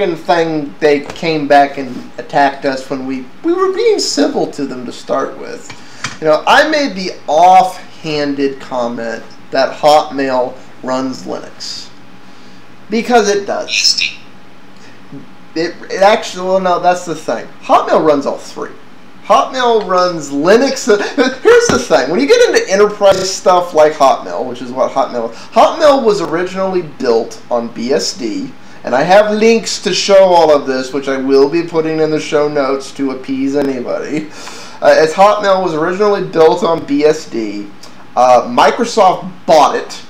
second thing, they came back and attacked us when we were being civil to them to start with. You know, I made the offhanded comment that Hotmail runs Linux. Because it does. It actually, well, no, that's the thing. Hotmail runs all three. Hotmail runs Linux. Here's the thing. When you get into enterprise stuff like Hotmail, which is what Hotmail was originally built on BSD, and I have links to show all of this, which I will be putting in the show notes to appease anybody. As Hotmail was originally built on BSD, Microsoft bought it.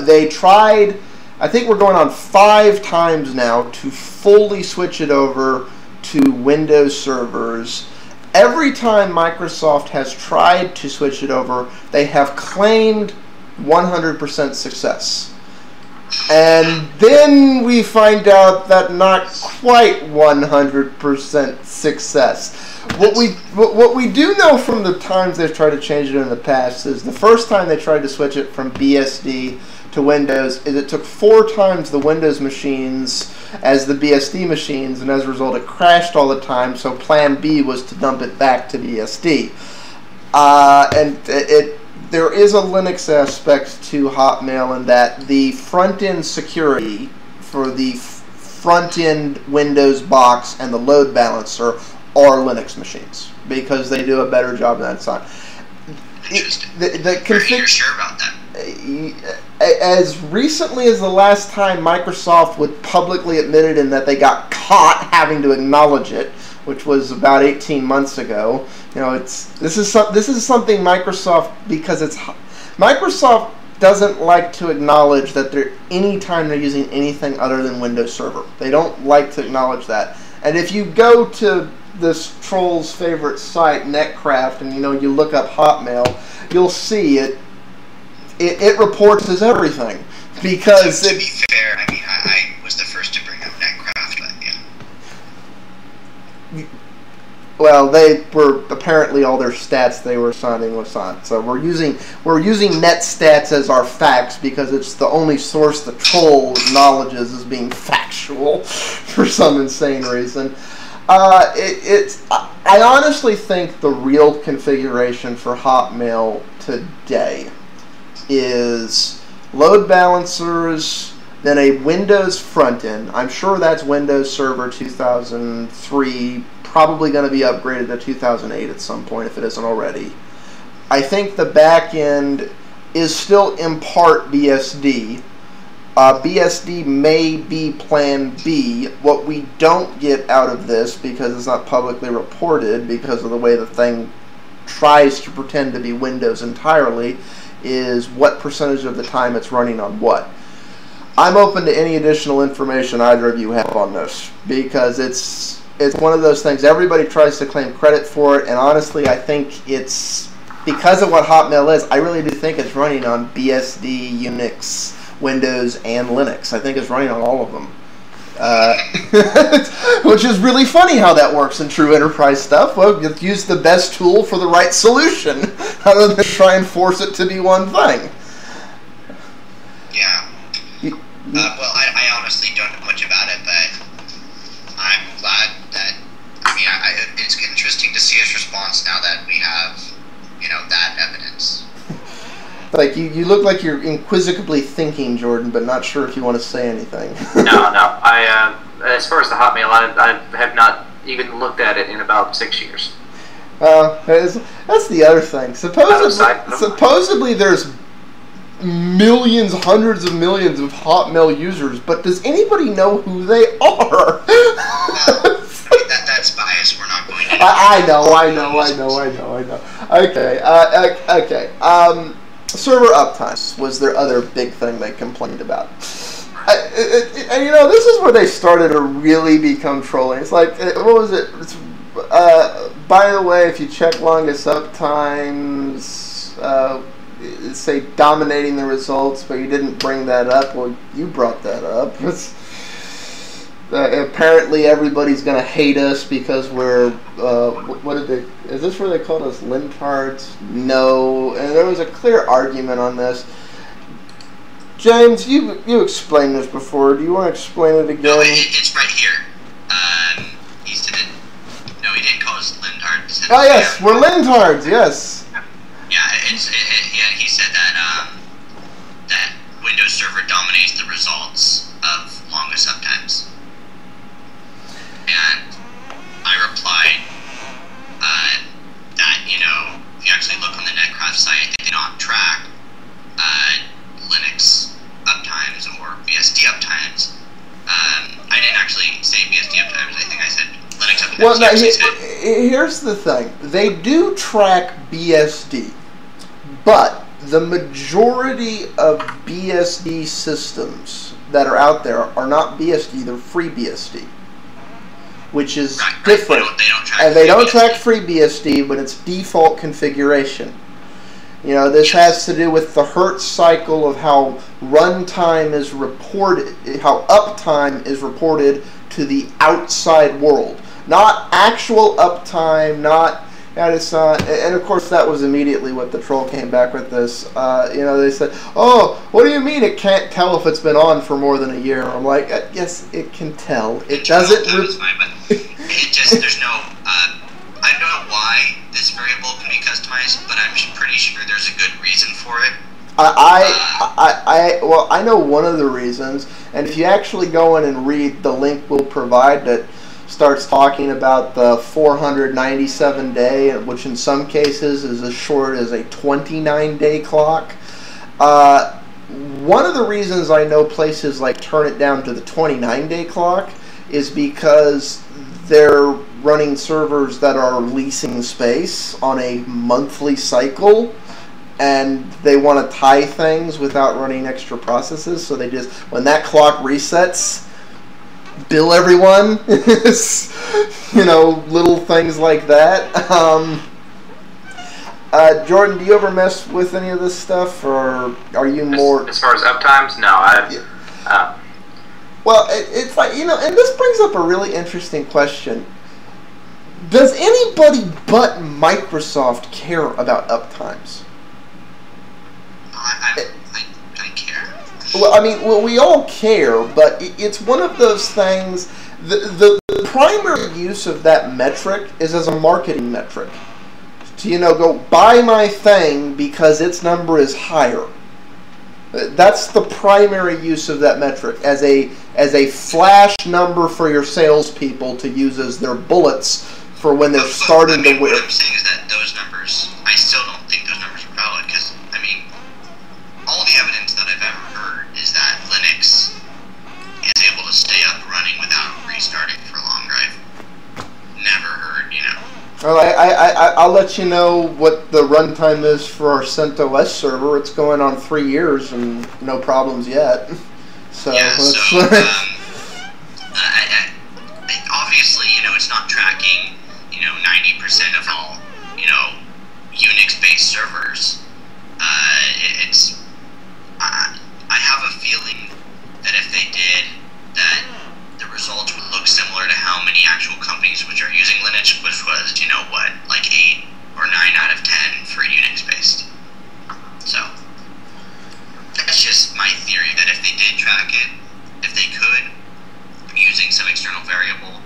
They tried, I think we're going on 5 times now, to fully switch it over to Windows servers. Every time Microsoft has tried to switch it over, they have claimed 100% success. And then we find out that not quite 100% success. What we do know from the times they've tried to change it in the past is the first time they tried to switch it from BSD to Windows is it took 4 times the Windows machines as the BSD machines, and as a result it crashed all the time, so plan B was to dump it back to BSD. There is a Linux aspect to Hotmail in that the front-end security for the front-end Windows box and the load balancer are Linux machines, because they do a better job than that side. Interesting. You're sure about that? As recently as the last time Microsoft would publicly admit it, in that they got caught having to acknowledge it, which was about 18 months ago. You know, this is something Microsoft, because Microsoft doesn't like to acknowledge that anytime they're using anything other than Windows Server. They don't like to acknowledge that. And if you go to this troll's favorite site, Netcraft, and you look up Hotmail, you'll see it reports as everything, because to be fair, I mean, I was the first to bring up Netcraft, but yeah. Well, they were apparently all their stats they were signing was on. So we're using net stats as our facts because it's the only source the troll acknowledges as being factual for some insane reason. I honestly think the real configuration for Hotmail today is load balancers, then a Windows front end. I'm sure that's Windows Server 2003, probably going to be upgraded to 2008 at some point if it isn't already. I think the back end is still in part BSD. BSD may be Plan B. What we don't get out of this, because it's not publicly reported because of the way the thing tries to pretend to be Windows entirely, is what percentage of the time it's running on what. I'm open to any additional information either of you have on this, because it's one of those things everybody tries to claim credit for it, and honestly I think it's because of what Hotmail is. I really do think it's running on BSD, Unix, Windows, and Linux. I think it's running on all of them. Which is really funny how that works in true enterprise stuff. Well, you use the best tool for the right solution, rather than try and force it to be one thing. Yeah. Well, I honestly don't know much about it, but I'm glad that, it's interesting to see his response now that we have, that evidence. Like, you look like you're inquisitively thinking, Jordan, but not sure if you want to say anything. No. As far as the Hotmail, I have not even looked at it in about 6 years. That's the other thing. Supposedly there's millions, hundreds of millions of Hotmail users, but does anybody know who they are? That's bias. We're not going to... I know. Okay. Server uptime was their other big thing they complained about. And this is where they started to really become trolling. It's like, what was it? By the way, if you check longest uptimes, say dominating the results, but you didn't bring that up. Well, you brought that up. Apparently everybody's going to hate us because we're, is this where they called us lintards? No. And there was a clear argument on this. James, you explained this before. Do you want to explain it again? No, it's right here. He said, no, he didn't call us lintards. Oh yes, we're lintards. Yes. Yeah, he said that that Windows Server dominates the results of longest uptimes. And I replied that, you know, if you actually look on the Netcraft site, they do not track Linux uptimes or BSD uptimes. I didn't actually say BSD uptimes. I think I said Linux uptimes. Well, now, here's the thing. They do track BSD, but the majority of BSD systems that are out there are not BSD. They're FreeBSD, which is different. They don't track FreeBSD, but it's default configuration. You know, this has to do with the Hertz cycle of how runtime is reported, how uptime is reported to the outside world. Not actual uptime, and of course that was immediately what the troll came back with this. You know, they said, oh, what do you mean it can't tell if it's been on for more than a year? I'm like, yes, it can tell. It doesn't. That was fine, but it just, there's no, I don't know why this variable can be customized, but I'm pretty sure there's a good reason for it. Well, I know one of the reasons, and if you actually go in and read the link we'll provide that starts talking about the 497-day, which in some cases is as short as a 29-day clock. One of the reasons I know places like turn it down to the 29-day clock is because they're running servers that are leasing space on a monthly cycle, and they want to tie things without running extra processes, so they just, when that clock resets, bill everyone. You know, little things like that. Jordan, do you ever mess with any of this stuff, or are you more... As far as uptimes? No, Well, it's like, you know, and this brings up a really interesting question. Does anybody but Microsoft care about uptimes? I care. Well, I mean, we all care, but it's one of those things. The primary use of that metric is as a marketing metric. To, you know, go buy my thing because its number is higher. That's the primary use of that metric, as a flash number for your salespeople to use as their bullets for when they're starting to win. What I'm saying is that those numbers, I still don't think those numbers are valid, because, I mean, all the evidence that I've ever heard is that Linux is able to stay up running without restarting for longer. I've never heard, you know. Well, I'll let you know what the runtime is for our CentOS server. It's going on 3 years and no problems yet. So, yeah, obviously, you know, it's not tracking, you know, 90% of all, you know, Unix-based servers. I have a feeling that if they did, that the results would look similar to how many actual companies which are using Linux, which was, you know, what, like 8 or 9 out of 10 for Unix-based. So, that's just my theory, that if they did track it, if they could, using some external variable,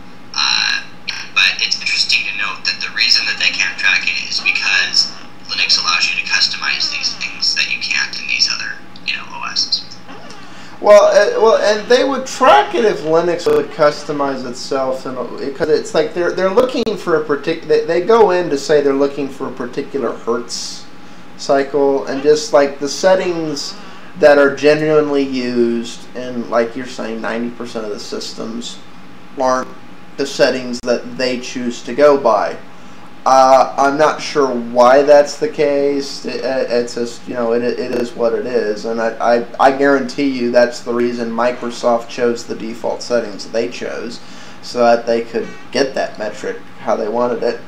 but it's interesting to note that the reason that they can't track it is because Linux allows you to customize these things that you can't in these other, you know, OSs. Well, and they would track it if Linux would customize itself, and because it's like they're looking for a particular. They go in to say they're looking for a particular Hertz cycle, and just like the settings that are genuinely used, and like you're saying, 90% of the systems aren't the settings that they choose to go by. I'm not sure why that's the case. It's just, you know, it is what it is, and I guarantee you that's the reason Microsoft chose the default settings they chose, so that they could get that metric how they wanted it.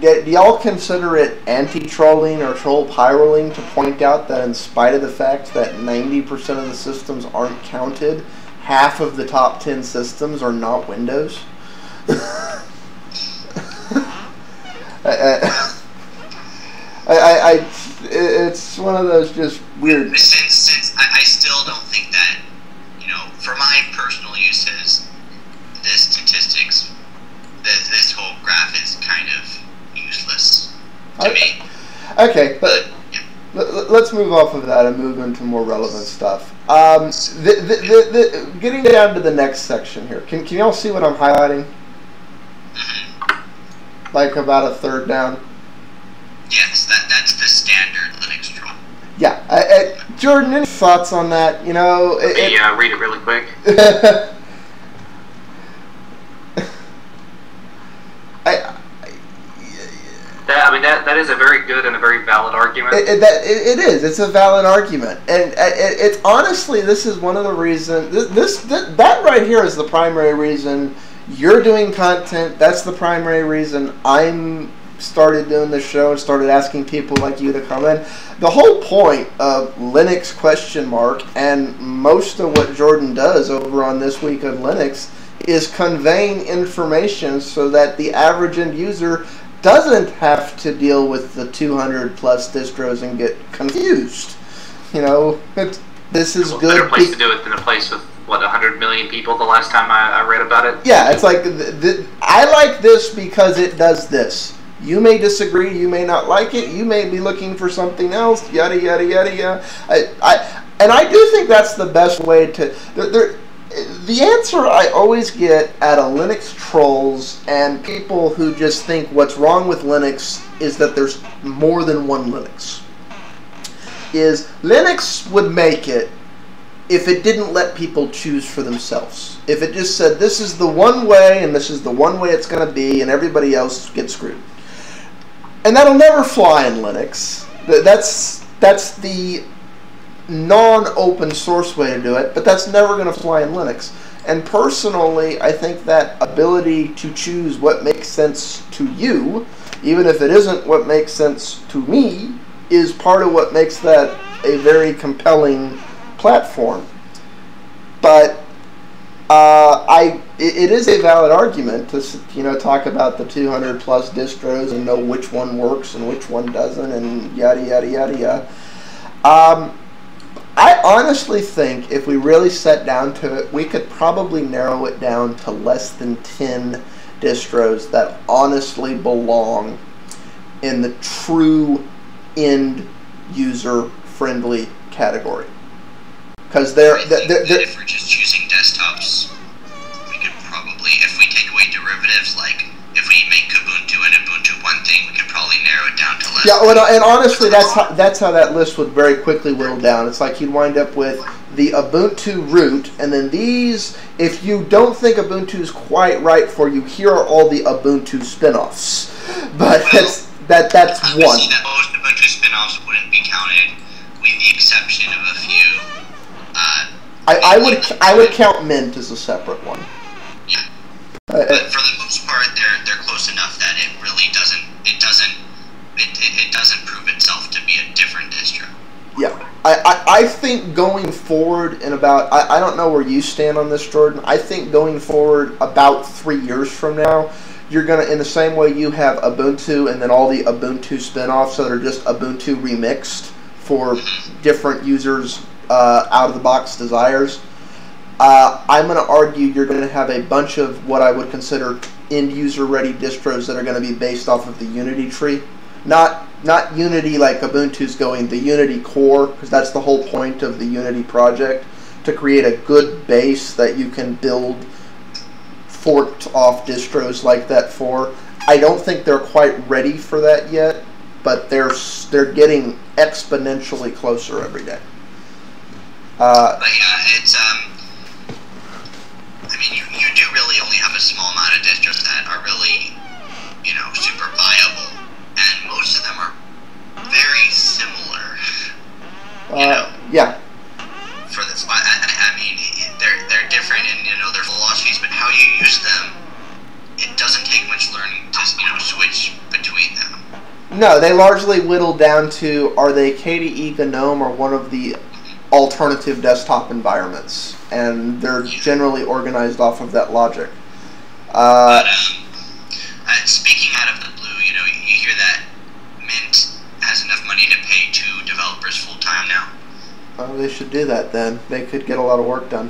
Do y'all consider it anti-trolling or troll pyroling to point out that in spite of the fact that 90% of the systems aren't counted, half of the top 10 systems are not Windows? it's one of those just weird. Since I still don't think that, for my personal uses, the statistics, this whole graph is kind of useless to me. Okay, But yeah. let's move off of that and move into more relevant stuff. Getting down to the next section here. Can y'all see what I'm highlighting? Mm-hmm. Like about a third down. Yes, that's the standard Linux draw. Yeah, Jordan, any thoughts on that? Read it really quick. That is a very good and a very valid argument. It is. It's a valid argument, and it's honestly, this is one of the reasons. That right here is the primary reason you're doing content. That's the primary reason I'm started doing this show and started asking people like you to come in. The whole point of Linux ? And most of what Jordan does over on This Week of Linux is conveying information so that the average end user doesn't have to deal with the 200 plus distros and get confused. This is good. Better place to do it than a place with 100 million people the last time I read about it. Yeah, it's like I like this because it does this. You may disagree, you may not like it, you may be looking for something else, yada yada yada yada. I do think that's the best way to. The answer I always get out of Linux trolls and people who just think what's wrong with Linux is that there's more than one Linux. Is Linux would make it if it didn't let people choose for themselves. If it just said this is the one way and this is the one way it's going to be and everybody else gets screwed. And that'll never fly in Linux. That's the non-open source way to do it, but that's never going to fly in Linux. And personally, I think that ability to choose what makes sense to you, even if it isn't what makes sense to me, is part of what makes that a very compelling platform. But it is a valid argument to talk about the 200 plus distros and know which one works and which one doesn't and yada yada yada yada. I honestly think if we really sat down to it, we could probably narrow it down to less than 10 distros that honestly belong in the true end user friendly category. Because if we're just choosing desktops, we could probably, if we take away derivatives, like if we make Ubuntu and Ubuntu one thing, we could probably narrow it down to less. Yeah, and honestly, that's how that list would very quickly whittle down. It's like you'd wind up with the Ubuntu root, and then these. If you don't think Ubuntu's quite right for you, here are all the Ubuntu spinoffs. But that's one. See that most Ubuntu spinoffs wouldn't be counted, with the exception of a few. I would count Mint as a separate one. Yeah. But for the most part, they're close enough that it really doesn't prove itself to be a different distro. Yeah, I think going forward in about I don't know where you stand on this, Jordan. I think going forward about 3 years from now, you're gonna, in the same way you have Ubuntu and then all the Ubuntu spinoffs that are just Ubuntu remixed for different users' out of the box desires. I'm going to argue you're going to have a bunch of what I would consider end-user ready distros that are going to be based off of the Unity tree. Not Unity like Ubuntu's going, the Unity core, because that's the whole point of the Unity project, to create a good base that you can build forked off distros like that for. I don't think they're quite ready for that yet, but they're getting exponentially closer every day. But yeah, it's I mean, you do really only have a small amount of distros that are really, super viable, and most of them are very similar. Yeah. For this, I mean, they're different in their philosophies, but how you use them, it doesn't take much learning to switch between them. No, they largely whittle down to, are they KDE GNOME or one of the alternative desktop environments, and they're generally organized off of that logic. But speaking out of the blue, you hear that Mint has enough money to pay 2 developers they should do that then. They could get a lot of work done.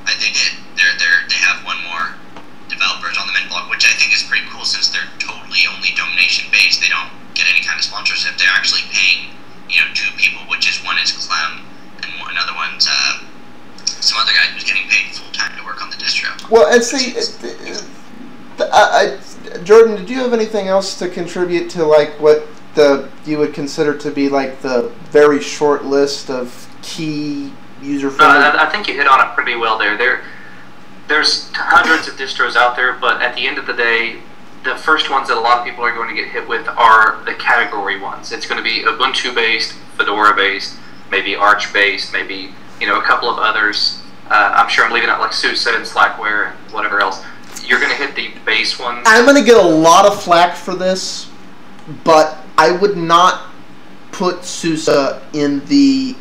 They did. They have one more developers on the main blog, which I think is pretty cool since they're totally only donation based. They don't get any kind of sponsorship. They're actually paying, two people, which is one is Clem and another one's some other guy who's getting paid full time to work on the distro. Well, and see, Jordan, did you have anything else to contribute to like what you would consider to be like the very short list of key user-friendly? I think you hit on it pretty well there. There's hundreds of distros out there, but at the end of the day, the first ones that a lot of people are going to get hit with are the category ones. It's going to be Ubuntu-based, Fedora-based, maybe Arch-based, maybe a couple of others. I'm sure I'm leaving out like SUSE and Slackware and whatever else. You're going to hit the base ones. I'm going to get a lot of flack for this, but I would not put SUSE in the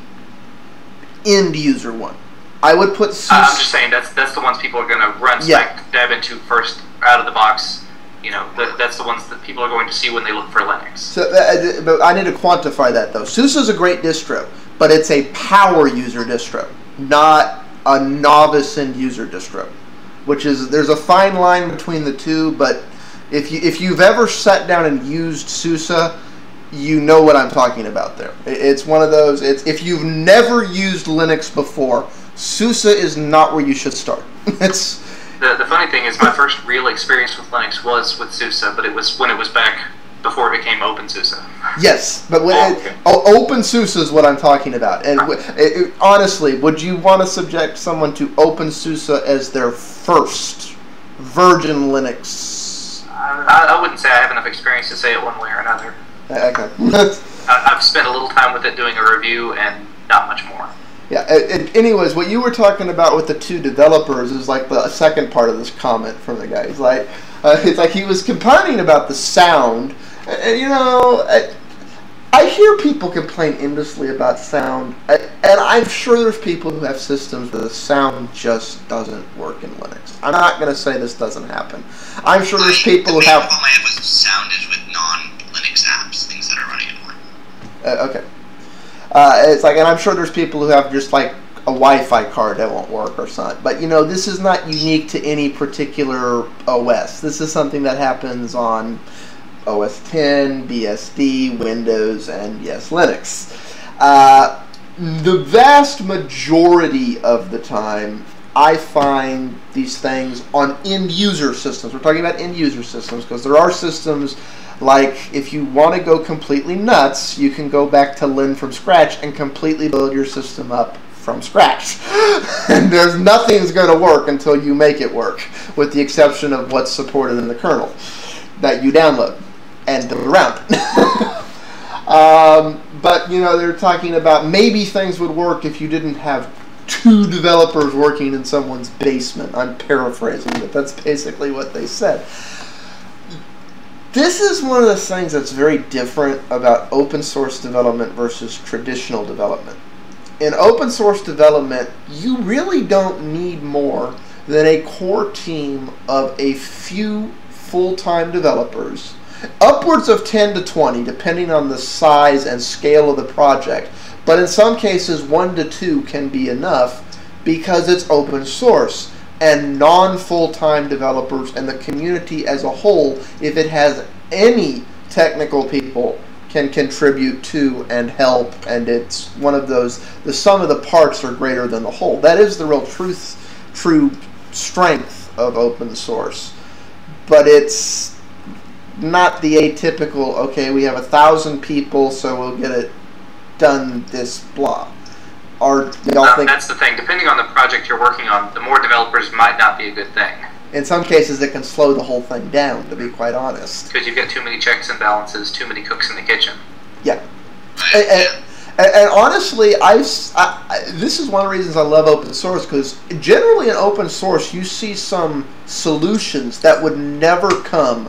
end user one. I would put SUSE. I'm just saying that's the ones people are going to run spec dev into first out of the box. That's the ones that people are going to see when they look for Linux. So, but I need to quantify that though. SUSE is a great distro, but it's a power user distro, not a novice end user distro. There's a fine line between the two, but if you've ever sat down and used SUSE, you know what I'm talking about there. It's one of those, if you've never used Linux before, SUSE is not where you should start. The funny thing is my first real experience with Linux was with SUSE, but it was when it was back before it became OpenSUSE. Yes, but OpenSUSE is what I'm talking about. And honestly, would you want to subject someone to OpenSUSE as their first Virgin Linux? I wouldn't say I have enough experience to say it one way or another. Okay. I've spent a little time with it doing a review and not much more. Yeah. Anyways, what you were talking about with the two developers is like the second part of this comment from the guy. He's like, it's like he was complaining about the sound. And, I hear people complain endlessly about sound, and I'm sure there's people who have systems where the sound just doesn't work in Linux. I'm not going to say this doesn't happen. I'm sure there's people who have... The problem I have with sound is with non-Linux apps, things that are running in Linux. Okay. It's like, and I'm sure there's people who have just like a Wi-Fi card that won't work or something. But this is not unique to any particular OS. This is something that happens on OS X, BSD, Windows, and yes, Linux. The vast majority of the time, I find these things on end-user systems. We're talking about end-user systems because there are systems like if you want to go completely nuts, you can go back to Lin from scratch and completely build your system up from scratch. And there's nothing's going to work until you make it work, with the exception of what's supported in the kernel that you download and build around. But they're talking about maybe things would work if you didn't have two developers working in someone's basement. I'm paraphrasing, but that's basically what they said. This is one of the things that's very different about open source development versus traditional development. In open source development, you really don't need more than a core team of a few full-time developers, upwards of 10 to 20, depending on the size and scale of the project. But in some cases, 1 to 2 can be enough because it's open source. And non-full-time developers and the community as a whole, if it has any technical people, can contribute to and help, and it's one of those, the sum of the parts are greater than the whole. That is the real true strength of open source. But it's not the atypical, okay, we have 1,000 people, so we'll get it done this blah. Or y'all think... That's the thing. Depending on the project you're working on, the more developers might not be a good thing. In some cases, it can slow the whole thing down, to be quite honest. Because you've got too many checks and balances, too many cooks in the kitchen. Yeah. And honestly, this is one of the reasons I love open source, because generally in open source, you see some solutions that would never come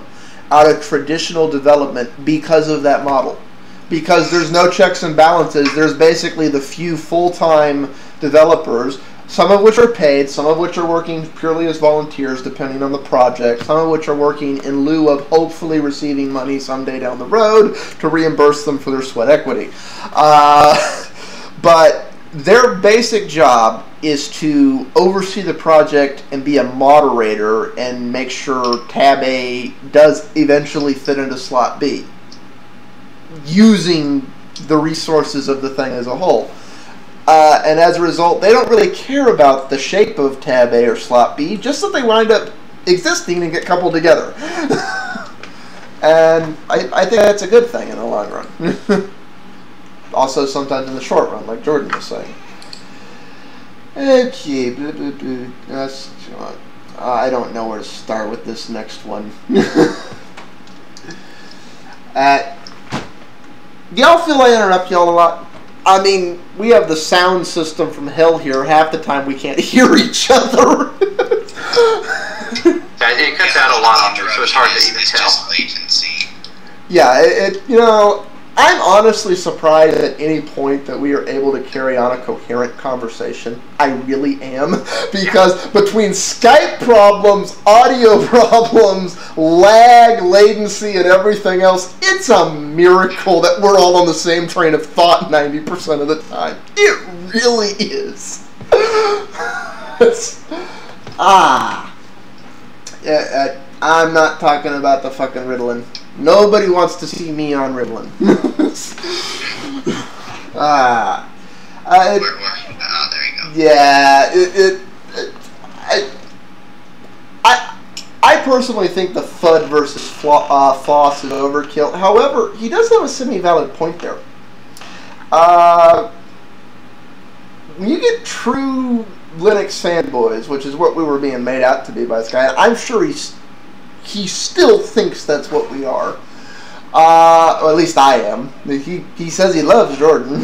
out of traditional development because of that model. Because there's no checks and balances. There's basically the few full-time developers, some of which are paid, some of which are working purely as volunteers depending on the project, some of which are working in lieu of hopefully receiving money someday down the road to reimburse them for their sweat equity. But their basic job is to oversee the project and be a moderator and make sure tab A does eventually fit into slot B, using the resources of the thing as a whole. And as a result, they don't really care about the shape of tab A or slot B, just that they wind up existing and get coupled together. And I think that's a good thing in the long run. Also, sometimes in the short run, like Jordan was saying. Okay, I don't know where to start with this next one. Y'all feel I interrupt y'all a lot? I mean, we have the sound system from hell here. Half the time we can't hear each other. Yeah, it cuts out a lot on there, so it's hard to even tell. Just latency. Yeah, you know, I'm honestly surprised at any point that we are able to carry on a coherent conversation. I really am. Because between Skype problems, audio problems, lag, latency, and everything else, it's a miracle that we're all on the same train of thought 90% of the time. It really is. I'm not talking about the fucking Ritalin. Nobody wants to see me on Ritalin. There you go. Yeah, I personally think the FUD versus FOSS is overkill. However, he does have a semi-valid point there. When you get true Linux fanboys, which is what we were being made out to be by this guy, I'm sure he still thinks that's what we are. Or at least I am. He says he loves Jordan.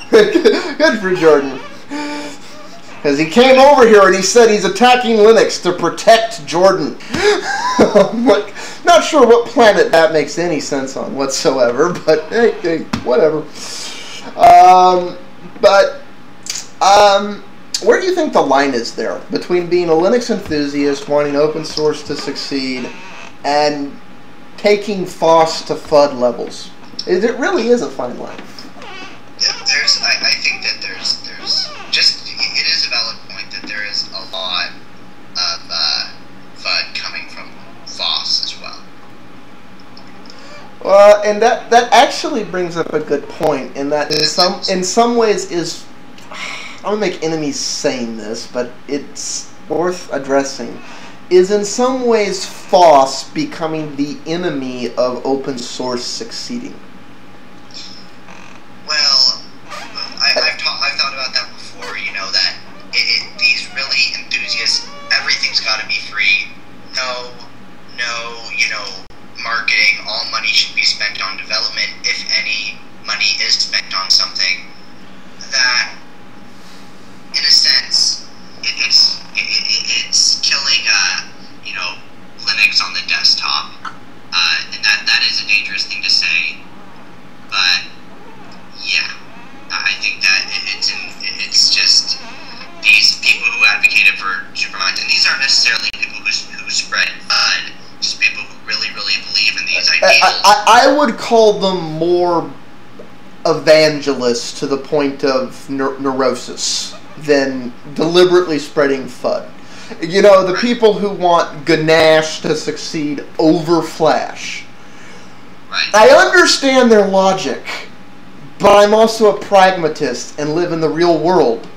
Good for Jordan. Because he came over here and he said he's attacking Linux to protect Jordan. I'm like, not sure what planet that makes any sense on whatsoever, but hey, whatever. Where do you think the line is there between being a Linux enthusiast, wanting open source to succeed, and taking FOSS to FUD levels? It really is a fine line. Yeah, I think that there's just, it is a valid point that there is a lot of FUD coming from FOSS as well. Well, and that actually brings up a good point in that in some ways is, I'm going to make enemies saying this, but it's worth addressing, is in some ways FOSS becoming the enemy of open source succeeding. Well, I've thought about that before, you know, that these really enthusiasts, everything's got to be free. No, you know, marketing, all money should be spent on development, if any money is spent on something. That, in a sense, it's killing, you know, Linux on the desktop, and that is a dangerous thing to say. But yeah, I think that it's just these people who advocated for Supermind, and these aren't necessarily people who spread FUD, just people who really believe in these ideals. I would call them more evangelists to the point of neurosis than deliberately spreading FUD. You know, the people who want Ganache to succeed over Flash. Right. I understand their logic, but I'm also a pragmatist and live in the real world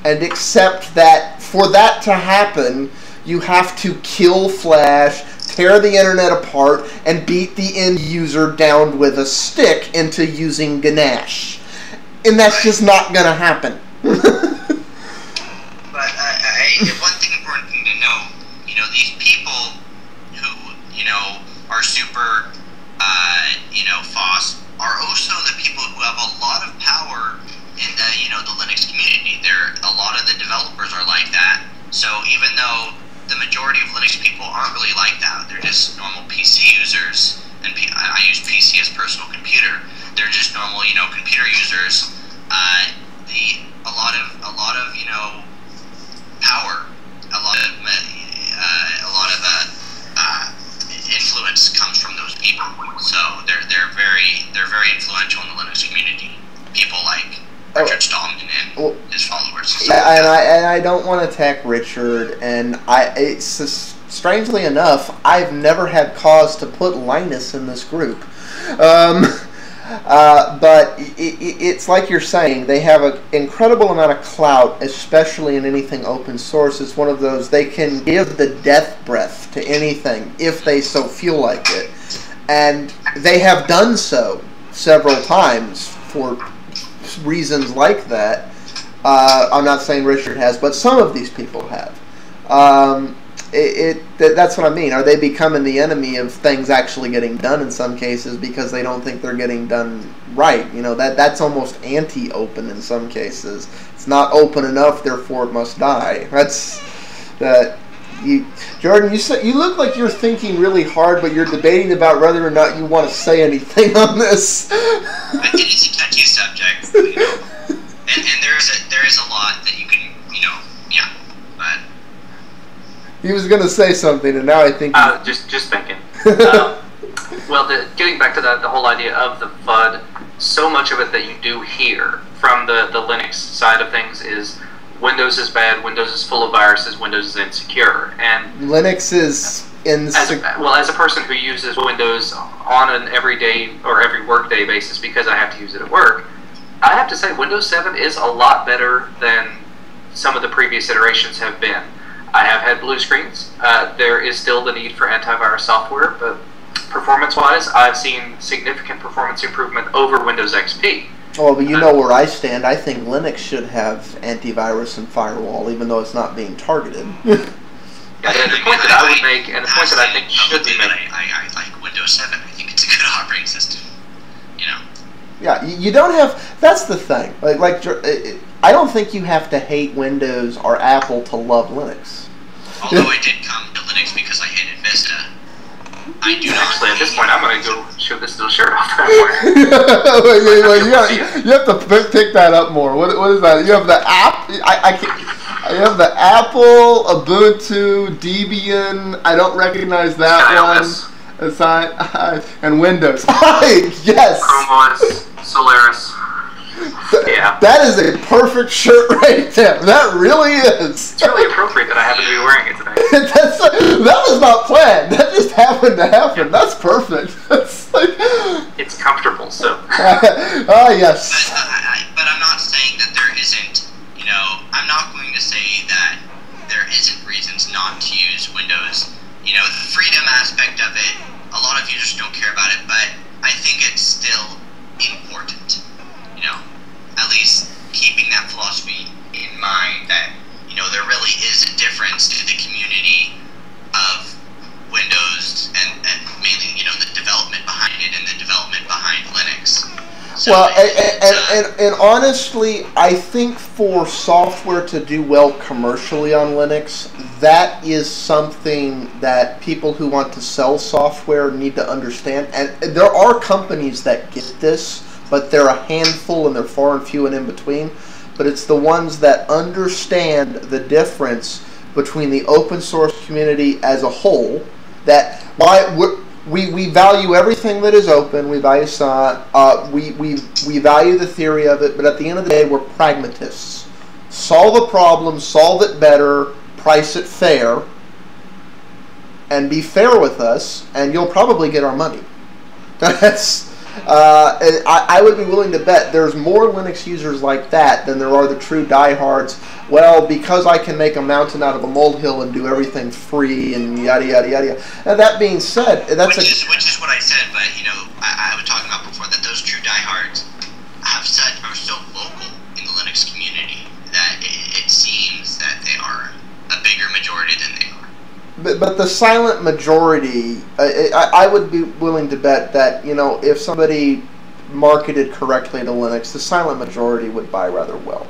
and accept that for that to happen, you have to kill Flash, tear the internet apart, and beat the end user down with a stick into using Ganache. And that's just not going to happen. But one thing important thing to know, you know, these people who, you know, are super, you know, FOSS are also the people who have a lot of power in the, you know, the Linux community. A lot of the developers are like that. So even though the majority of Linux people aren't really like that, they're just normal PC users, and I use PC as personal computer. They're just normal, you know, computer users. A lot of you know, power, a lot of influence comes from those people. So they're very influential in the Linux community. People like Richard Stallman and I don't want to attack Richard, and strangely enough, I've never had cause to put Linus in this group. But it's like you're saying, they have an incredible amount of clout, especially in anything open source. It's one of those, they can give the death breath to anything if they so feel like it. And they have done so several times for reasons like that. I'm not saying Richard has, but some of these people have. That's what I mean. Are they becoming the enemy of things actually getting done in some cases because they don't think they're getting done right? You know, that's almost anti-open in some cases. It's not open enough, therefore it must die. That's that. Jordan, you look like you're thinking really hard, but you're debating about whether or not you want to say anything on this. It is a touchy subject, you know, and there is a lot that you can, you know, yeah, but. He was going to say something, and now I think... just thinking. Well, getting back to the whole idea of the FUD, so much of it that you do hear from the Linux side of things is Windows is bad, Windows is full of viruses, Windows is insecure. And Linux is insecure. As a person who uses Windows on an everyday or every workday basis because I have to use it at work, I have to say Windows 7 is a lot better than some of the previous iterations have been. I have had blue screens. There is still the need for antivirus software, but performance-wise, I've seen significant performance improvement over Windows XP. Well, but you know where I stand. I think Linux should have antivirus and firewall, even though it's not being targeted. Yeah, the point that I would make, and the point that I think should be made. I like Windows 7. I think it's a good operating system. You know. Yeah, you don't have. That's the thing. I don't think you have to hate Windows or Apple to love Linux. Although I did come to Linux because I hated Vista. I do not. Actually, at this point, I'm going to go show this little shirt off. You have to pick that up more. What is that? You have the app. I can't. You have the Apple, Ubuntu, Debian. I don't recognize that one. Aside and Windows. Yes. Chrome OS, Solaris. Yeah. That is a perfect shirt right there. That really is. It's really appropriate that I happen to be wearing it today. That was not planned. That just happened to happen. That's perfect. That's like. It's comfortable, so. Yes. But I'm not saying that there isn't. You know, I'm not going to say that there isn't reasons not to use Windows. You know, the freedom aspect of it, a lot of users don't care about it, but I think it's still important. You know, at least keeping that philosophy in mind that, you know, there really is a difference to the community of Windows and mainly, you know, the development behind it and the development behind Linux. So well, and honestly, I think for software to do well commercially on Linux, that is something that people who want to sell software need to understand. And there are companies that get this, but they're a handful and they're far and few and in between. But it's the ones that understand the difference between the open source community as a whole, that we value everything that is open, we value we value the theory of it, but at the end of the day, we're pragmatists. Solve a problem, solve it better, price it fair, and be fair with us, and you'll probably get our money. That's... I would be willing to bet there's more Linux users like that than there are the true diehards. Well, because I can make a mountain out of a molehill and do everything free and yada yada yada. Now that being said, which is what I said. But you know, I was talking about before that those true diehards are so vocal in the Linux community that it seems that they are a bigger majority than they are. But the silent majority, I would be willing to bet that, you know, if somebody marketed correctly to Linux, the silent majority would buy rather well.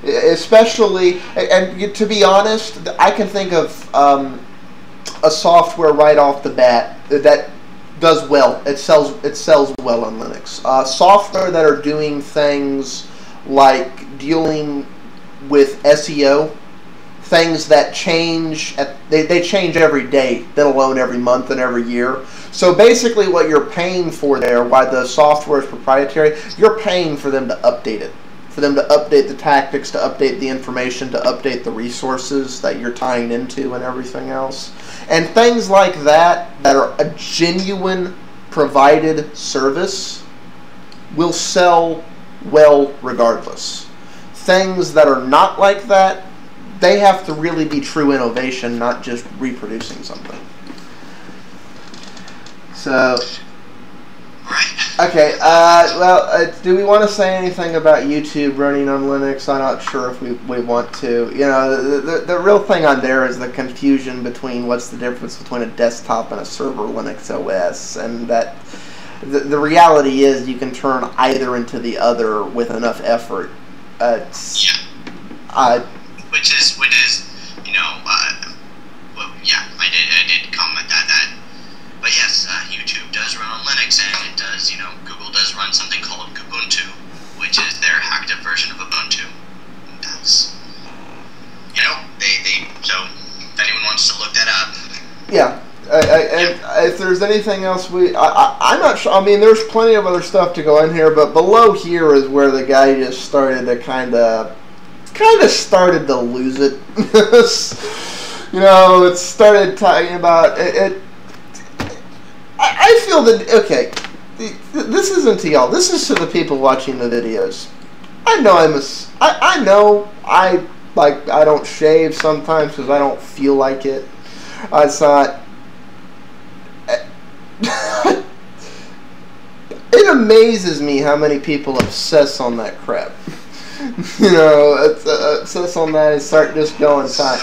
Especially, and to be honest, I can think of a software right off the bat that does well. It sells well on Linux. Software that are doing things like dealing with SEO. Things that change, they change every day, let alone every month and every year. So basically what you're paying for there, why the software is proprietary, you're paying for them to update it. for them to update the tactics, to update the information, to update the resources that you're tying into and everything else. And things like that are a genuine provided service will sell well regardless. Things that are not like that, they have to really be true innovation, not just reproducing something. So, okay, do we want to say anything about YouTube running on Linux? I'm not sure if we want to. You know, the real thing on there is the confusion between what's the difference between a desktop and a server Linux OS, and that the reality is you can turn either into the other with enough effort. Which is, you know, well, yeah, I did comment that. But yes, YouTube does run on Linux, and it does, you know, Google does run something called Ubuntu, which is their hacked up version of Ubuntu. That's, you know, so if anyone wants to look that up. Yeah. If there's anything else I'm not sure. I mean, there's plenty of other stuff to go in here, but below here is where the guy just started to kind of started to lose it. You know, it started talking about it. I feel that, okay, this isn't to y'all. This is to the people watching the videos. I know I don't shave sometimes because I don't feel like it. It's not. It amazes me how many people obsess on that crap. You know, obsess on that and start just going time.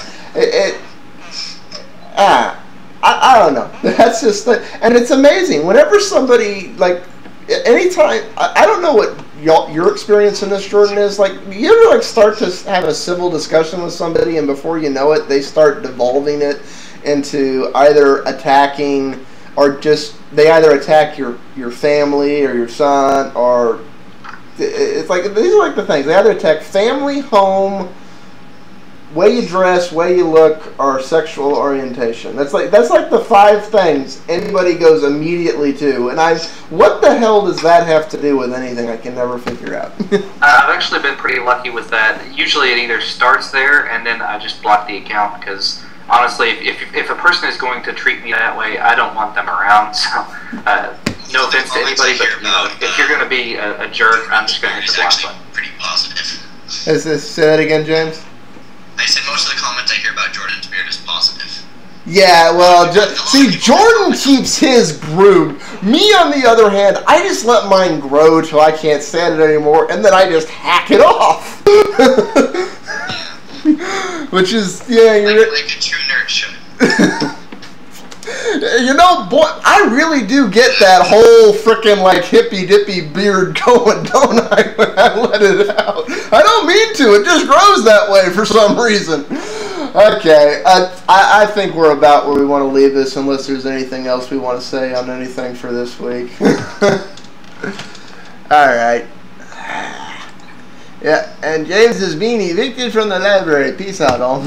I don't know. That's just, and it's amazing. Whenever somebody, like, anytime, I don't know what your experience in this, Jordan, is. Like, you ever, like, start to have a civil discussion with somebody, and before you know it, they start devolving it into either attacking, or just, they either attack your family, or your son, or, it's like, these are like the things. They either attack family, home, way you dress, way you look, or sexual orientation. That's like the 5 things anybody goes immediately to. And what the hell does that have to do with anything? I can never figure out. I've actually been pretty lucky with that. Usually it either starts there and then I just block the account, because honestly, if a person is going to treat me that way, I don't want them around. So no offense to anybody, but, you know, if you're going to be a jerk, I'm just going to hit the block button. Pretty positive. Say that again, James? I said most of the comments I hear about Jordan's beard is positive. Yeah, well, see, Jordan keeps his groomed. Me, on the other hand, I just let mine grow till I can't stand it anymore, and then I just hack it off. Yeah. Which is, yeah, you're like a true nerd should. You know, boy, I really do get that whole frickin' like hippy-dippy beard going, don't I, when I let it out? I don't mean to, it just grows that way for some reason. Okay, I think we're about where we want to leave this, unless there's anything else we want to say on anything for this week. Alright. Yeah, and James is being evicted from the library. Peace out, all.